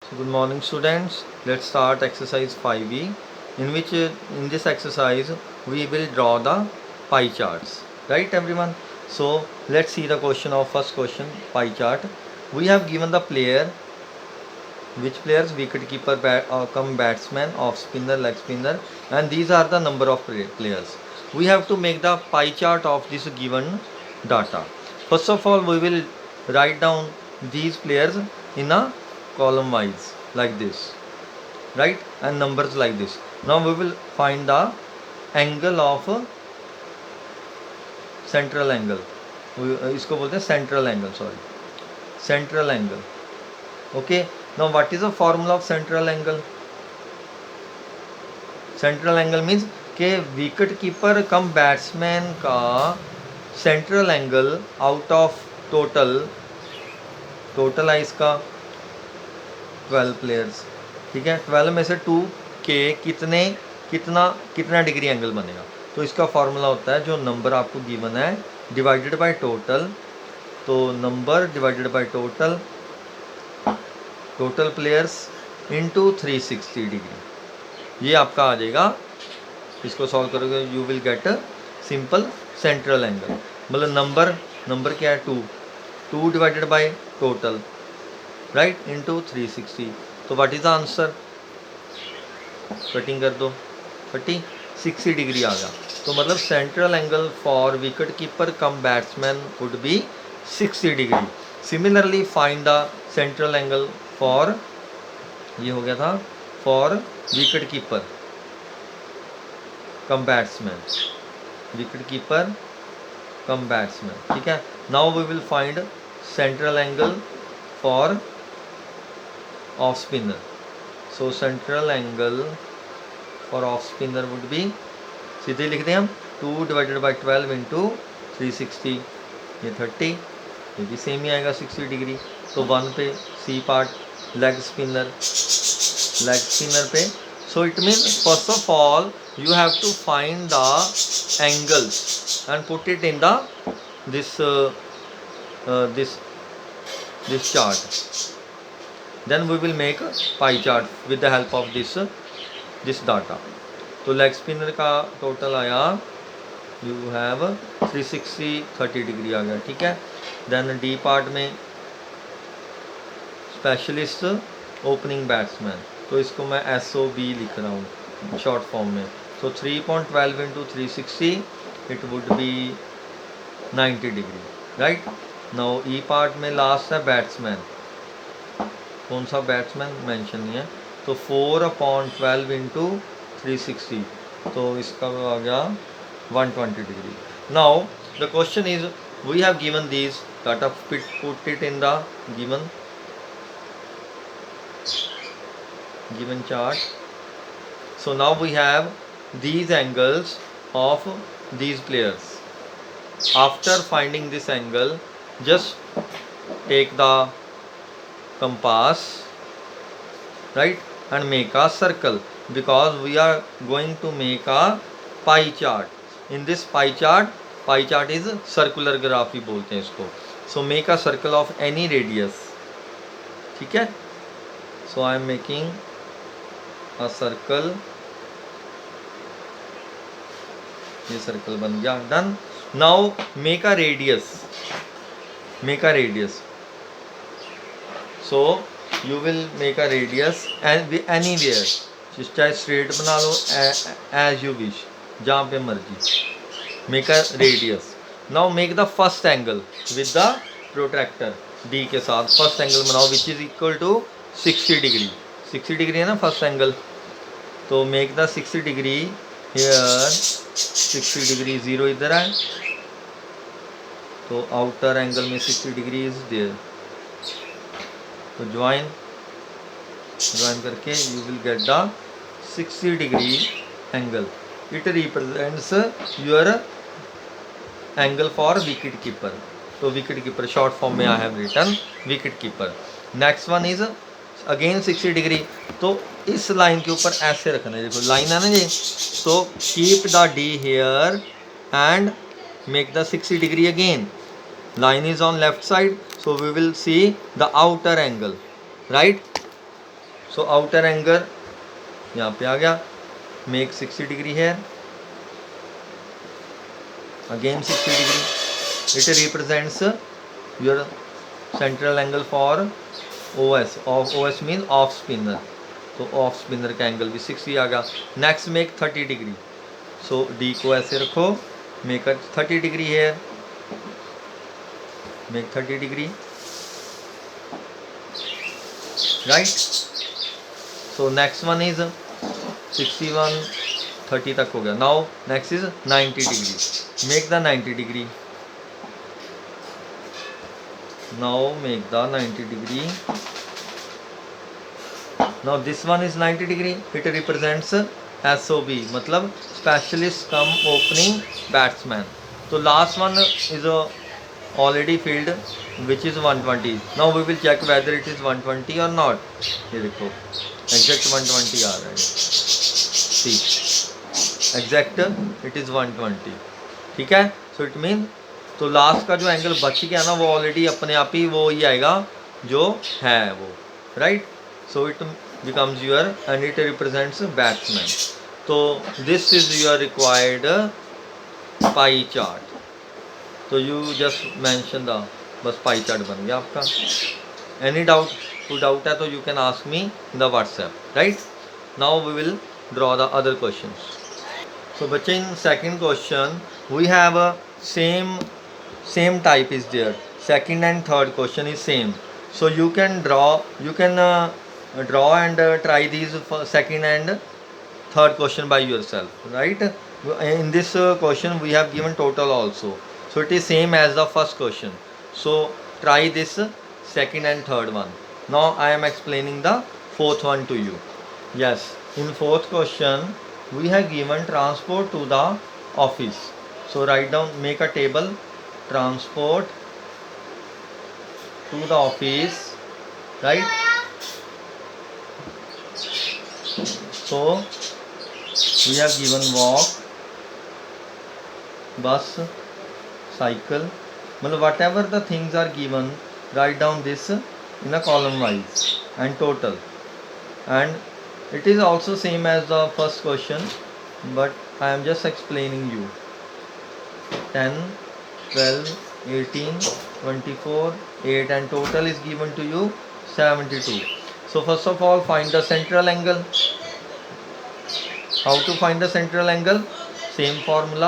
So good morning students. Let's start exercise 5e in which in this exercise we will draw the pie charts. Right everyone? So let's see the question of first question pie chart. We have given the player which players wicket keeper come batsman off spinner leg spinner and these are the number of players. We have to make the pie chart of this given data. First of all we will write down these players in a column wise like this, right, and numbers like this. Now we will find the angle of central angle. इसको बोलते हैं central angle, sorry, central angle. Okay, now what is the formula of central angle? Central angle means के wicket keeper cum batsman का central angle out of total है इसका 12 players, ठीक है। 12 में से 2 के कितना डिग्री एंगल बनेगा, तो इसका फॉर्मूला होता है जो नंबर आपको गिवन है डिवाइडेड बाय टोटल, तो number divided by total players into 360 degree, ये आपका आ जाएगा। इसको सॉल्व करोगे you will gate simple central angle, मतलब नंबर क्या है 2 divided by total, right, into 360। तो what is the answer, cutting कर दो 60 डिग्री आ गया। तो मतलब central angle for wicket keeper cum batsman would be 60 degree. Similarly find the central angle for, ये हो गया था for wicket keeper cum batsman, wicket keeper cum batsman, ठीक है। Now we will find central angle for off spinner. So central angle for off spinner would be, सीधे लिखते हैं हम 2 डिवाइडेड बाई 12 इंटू 360, ये 30, ये भी सेम ही आएगा 60 डिग्री। तो 1 पे सी पार्ट लेग स्पिनर पे। So it means first of all you have to find the angles and put it in the this chart. Then we will make a pie chart with the help of this data. तो leg spinner का total आया, you have 360 30 degree आ गया, ठीक है। Then D part में specialist opening batsman, तो इसको मैं SOB लिख रहा हूँ शॉर्ट फॉर्म में। So 3.12 into 360, it would be 90 degree, right? Now E part में लास्ट है बैट्समैन, कौन सा बैट्समैन मेंशन नहीं है, तो 4/12 into 360, तो इसका आ गया 120 degree. Now the question is we have given these data, put it in the given chart. So now we have these angles of these players. After finding this angle, just take the compass, right, and make a circle, because we are going to make a pie chart. In this pie chart is circular graph ही बोलते हैं इसको। So make a circle of any radius, ठीक है। So I am making a circle, ये circle बन गया, done. Now make a radius, so you will make a radius anywhere, चाहे straight बना लो एज यू विश, जहाँ पे मर्जी, make a radius. Now make the first angle with the protractor D के साथ, फर्स्ट एंगल बनाओ which is equal to 60 degree. 60 degree है ना फर्स्ट एंगल, तो make the 60 degree here, 60 degree 0 इधर है, तो आउटर एंगल में 60 डिग्री इज देयर, तो ज्वाइन करके you will get the 60 degree angle. It represents your angle for wicket keeper, तो विकेट कीपर शॉर्ट फॉर्म में I have written wicket keeper. Next one is again 60 degree, तो इस line के ऊपर ऐसे रखना है, देखो लाइन है ना ये, तो keep the D here and make the 60 degree again. Line is on left side, so we will see the outer angle, right? सो आउटर एंगल यहाँ पे आ गया, मेक 60 डिग्री है, again 60 degree, it represents your central angle for OS, off OS mean off spinner, तो off spinner का angle भी 60 आ गया। Next make 30 degree, so D को ऐसे रखो, मेक 30 डिग्री है, make 30 degree, right. So next one is 61, 30 तक हो गया। Now next is 90 degree, make the 90 degree, now make the 90 degree. Now this one is 90 degree, it represents SOB, मतलब specialist cum opening batsman. तो last one is already field which is 120। Now we will check whether it is 120 और not. ये देखो exact 120 आ रहा है, सी exact it is 120, ठीक है। So it mean तो लास्ट का जो एंगल बच गया ना वो ऑलरेडी अपने आप ही वो ही आएगा जो है वो, right. So it becomes your and it represents batsman. तो this is your required pie chart. तो you just mention the बस pie chart बन गया आपका। Any doubt? कोई doubt है तो you can ask me in the WhatsApp, right? Now we will draw the other questions. So बच्चे in second question we have a same type is there. Second and third question is same. So you can draw and try these second and third question by yourself, right. In this question we have given total also, so it is same as the first question. So try this second and third one. Now I am explaining the fourth one to you. Yes, in fourth question we have given transport to the office. So write down, make a table, transport to the office, right. So we have given walk, bus, cycle, मतलब whatever the things are given, write down this in a column wise and total. And it is also same as the first question, but I am just explaining you. 10, 12, 18, 24, 8 and total is given to you 72. So first of all find the central angle. How to find the central angle? Same formula.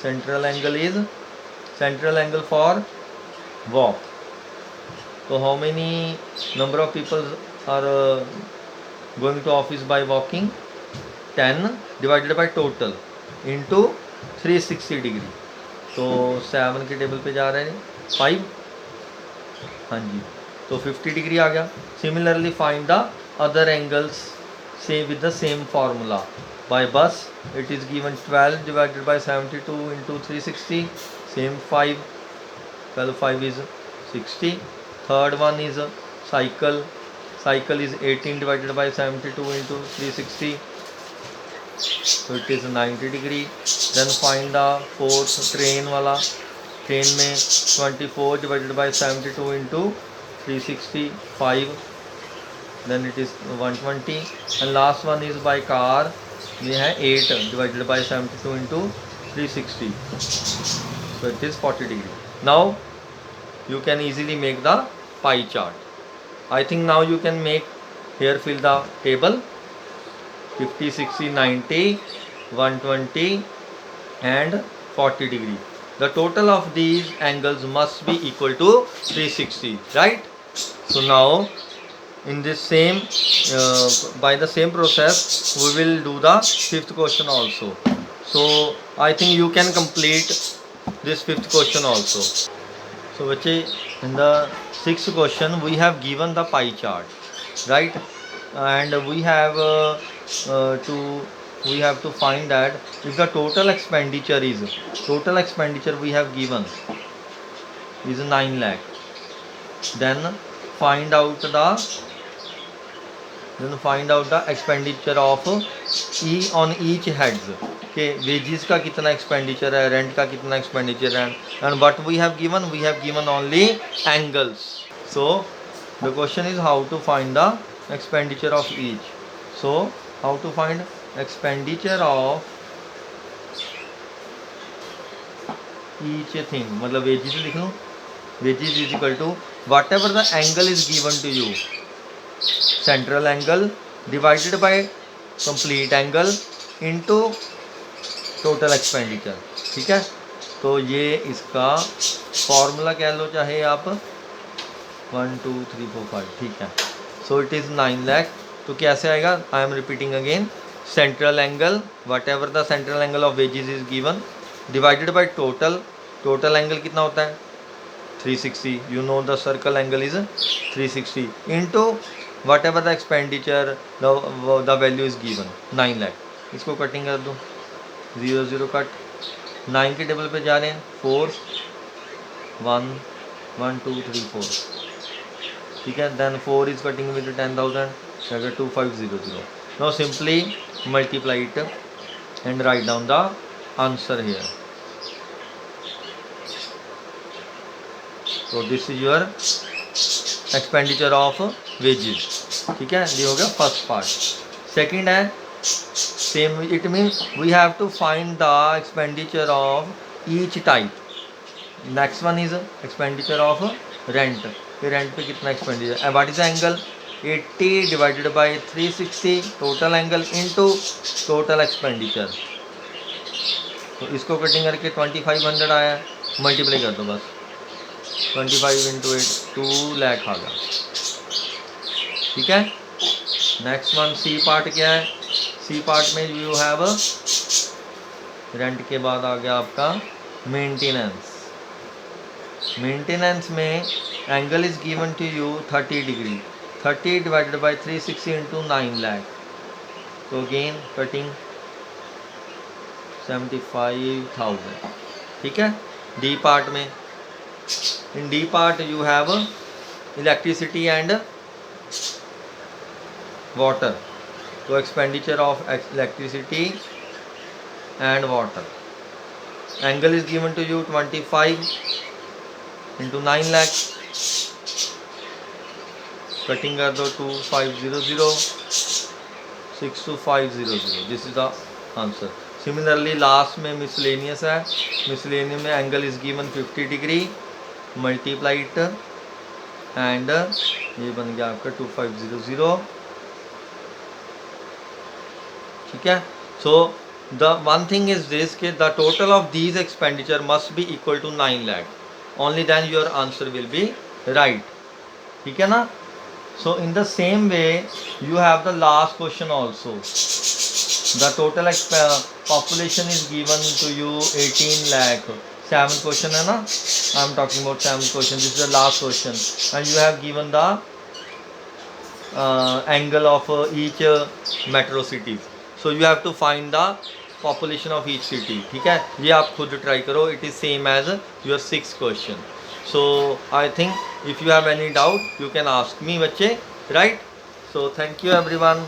Central angle is central angle for walk. So how many number of people are going to office by walking? 10 divided by total into 360 degree. तो 7 के table पे जा रहे हैं 5, हाँ जी, तो 50 degree आ गया। Similarly find the other angles same with the same formula. By bus it is given 12 divided by 72 into 360, same 5, 12 5 is 60. Third one is cycle, cycle is 18 divided by 72 into 360, so it is 90 degree. Then find the fourth train wala, train में 24 divided by 72 into 360, 5, then it is 120. And last one is by car, ये है 8 divided by 72 into 360, so it is 40 degree. Now you can easily make the pie chart. I think now you can make, here fill the table 50, 60, 90, 120 and 40 degree. The total of these angles must be equal to 360, right. So now in this same by the same process we will do the fifth question also. So I think you can complete this fifth question also. So बच्चे in the sixth question we have given the pie chart, right, and we have to find that if the total expenditure we have given is 9 lakh, then find out the expenditure of on each heads के wages का कितना expenditure है, rent का कितना expenditure है, and what we have given only angles. So the question is how to find the expenditure of each. So how to find expenditure of each thing, मतलब wages लिख लो, wages is equal to whatever the angle is given to you, central angle divided by complete angle into total expenditure. ठीक है, तो ये इसका formula कह लो चाहे आप 1 2 3 4 5, ठीक है. So it is 9 lakh. तो कैसे आएगा, I am repeating again, central angle what ever the central angle of wages is given divided by total. Total angle कितना होता है 360, you know the circle angle is 360 into what ever the expenditure the value is given 9 lakh. इसको cutting कर दो, 0 0 cut, 9 के table पे जा रहे हैं 4 1 1 2 3 4, ठीक है. Then 4 is cutting with 10,000, 2500. Now simply multiply it and write down the answer here. तो this is your expenditure of wages, ठीक है. ये हो गया फर्स्ट पार्ट. सेकंड है same, it means we have to find the expenditure of each type. Next one is expenditure of rent. ये rent पे कितना एक्सपेंडिचर है, what is the angle 80 divided by 360 total angle into total expenditure. तो इसको cutting करके 2500 आया, multiply कर दो बस, 25 इंटू 8 2 लाख आ गया, ठीक है. नेक्स्ट वन सी पार्ट क्या है, सी पार्ट में यू हैव रेंट के बाद आ गया आपका मेंटेनेंस. मेंटेनेंस में angle is given to you 30 degree, 30 divided by 360 into 9 lakh. तो अगेन कटिंग 75,000, ठीक है. डी पार्ट में, in D part you have electricity and water. तो expenditure of electricity and water, angle is given to you 25 into 9 lakh. Cutting कर दो 2500 62500, this is the answer. Similarly last में miscellaneous है, miscellaneous में angle is given 50 degree, multiply it and ये बन गया आपका 2500, ठीक है. So the one thing is this कि the total of these expenditure must be equal to 9 lakh, only then your answer will be right, ठीक है ना. So in the same way you have the last question also. The total population is given to you 18 lakh. 7th question है ना, I am talking about 7th question. This is the last question and you have given the angle of each metro cities. So you have to find the population of each city, ठीक है. ये आप खुद try करो, it is same as your 6th question. So I think if you have any doubt you can ask me बच्चे, right? So thank you everyone.